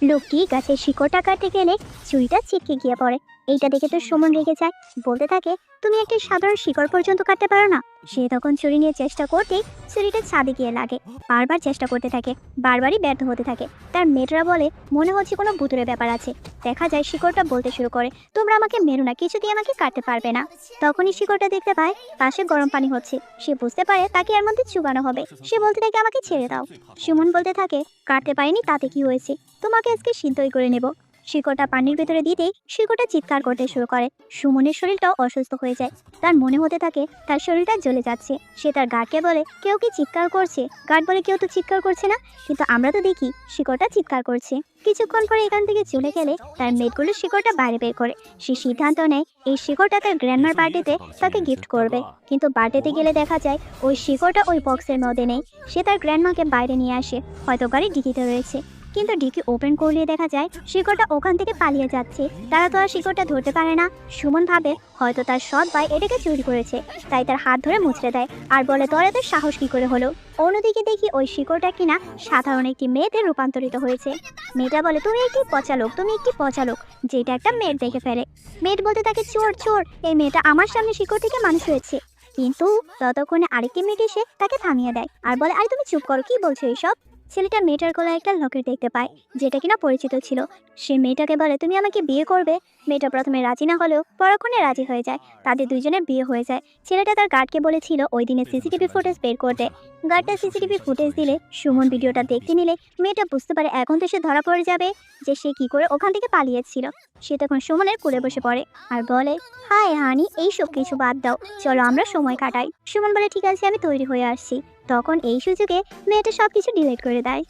লোকটি গাছের শিকড়টা কাটতে গেলে ছুরিটা ছিটকে গিয়ে পড়ে। এইটা দেখে তো সুমন রেগে যায়, বলতে থাকে, তুমি একটা সাধারণ শিকড় পর্যন্ত কাটতে পারো না। সে তখন ছুরি নিয়ে চেষ্টা করতেই ছুরিটা ছাদে গিয়ে লাগে। বারবার চেষ্টা করতে থাকে, বারবারই ব্যর্থ হতে থাকে। তার মেয়েরা বলে, মনে হচ্ছে কোনো ভুতুরে ব্যাপার আছে। দেখা যায় শিকড়টা বলতে শুরু করে, তোমরা আমাকে মেরো না, কিছু দিয়ে আমাকে কাটতে পারবে না। তখনই শিকড়টা দেখতে পায় পাশে গরম পানি হচ্ছে। সে বুঝতে পারে তাকে এর মধ্যে চুবানো হবে। সে বলতে থাকে, আমাকে ছেড়ে দাও। সুমন বলতে থাকে, কাটতে পারিনি তাতে কি হয়েছে, তোমাকে আজকে সিদ্ধই করে নেব। শিকড়টা পানির ভেতরে দিতেই শিকড়টা চিৎকার করতে শুরু করে। সুমনের শরীরটাও অসুস্থ হয়ে যায়। তার মনে হতে থাকে তার শরীরটা জ্বলে যাচ্ছে। সে তার গার্ডকে বলে, কেউ কি চিৎকার করছে? গার্ড বলে, কেউ তো চিৎকার করছে না, কিন্তু আমরা তো দেখি শিকড়টা চিৎকার করছে। কিছুক্ষণ পরে এখান থেকে চলে গেলে তার মেয়েগুলো শিকড়টা বাইরে বের করে। সে সিদ্ধান্ত নেয় এই শিকড়টা তার গ্র্যান্ডমার বার্থডেতে তাকে গিফট করবে। কিন্তু বার্থডেতে গেলে দেখা যায় ওই শিকড়টা ওই বক্সের মধ্যে নেই। সে তার গ্র্যান্ডমাকে বাইরে নিয়ে আসে, হয়তো গাড়ি ডিকিতে রয়েছে। কিন্তু ডিকি ওপেন করলে দেখা যায় শিকড়টা ওখান থেকে পালিয়ে যাচ্ছে। তারা তো আর শিকড়টা ধরতে পারে না। সুমন ভাবে হয়তো তার সৎ ভাই এটাকে চুরি করেছে, তাই তার হাত ধরে মুচড়ে দেয় আর বলে, তোর এত সাহস কি করে হলো? অন্যদিকে দেখি ওই শিকড়টা কিনা সাধারণ একটি মেয়েতে রূপান্তরিত হয়েছে। মেয়েটা বলে, তুমি একটি পচা লোক, তুমি একটি পচা লোক, যেটা একটা মেয়ের দেখে ফেলে। মেয়েট বলতে থাকে, চোর চোর, এই মেয়েটা আমার সামনে শিকড় থেকে মানুষ হয়েছে। কিন্তু ততক্ষণে আরেকটি মেয়ে এসে তাকে থামিয়ে দেয় আর বলে, আরে তুমি চুপ করো, কি বলছো এইসব? ছেলেটা মেয়েটার গলায় একটা লকেট দেখতে পায়, যেটা কিনা পরিচিত ছিল। সে মেয়েটাকে বলে, তুমি আমাকে বিয়ে করবে? মেয়েটা প্রথমে রাজি না হলেও পরক্ষণে রাজি হয়ে যায়। তাদের দুইজনের বিয়ে হয়ে যায়। ছেলেটা তার গার্ডকে বলেছিল ওই দিনের সিসিটিভি ফুটেজ বের করতে। গার্ডটা সিসিটিভি ফুটেজ দিলে সুমন ভিডিওটা দেখতে নিলে মেয়েটা বুঝতে পারে এখন তো সে ধরা পড়ে যাবে যে সে কি করে ওখান থেকে পালিয়েছিল। সে তখন সুমনের কোলে বসে পড়ে আর বলে, হাই হানি, এইসব কিছু বাদ দাও, চলো আমরা সময় কাটাই। সুমন বলে, ঠিক আছে, আমি তৈরি হয়ে আসছি। তখন এই সুযোগে মেয়েটা সবকিছু ডিলিট করে দেয়।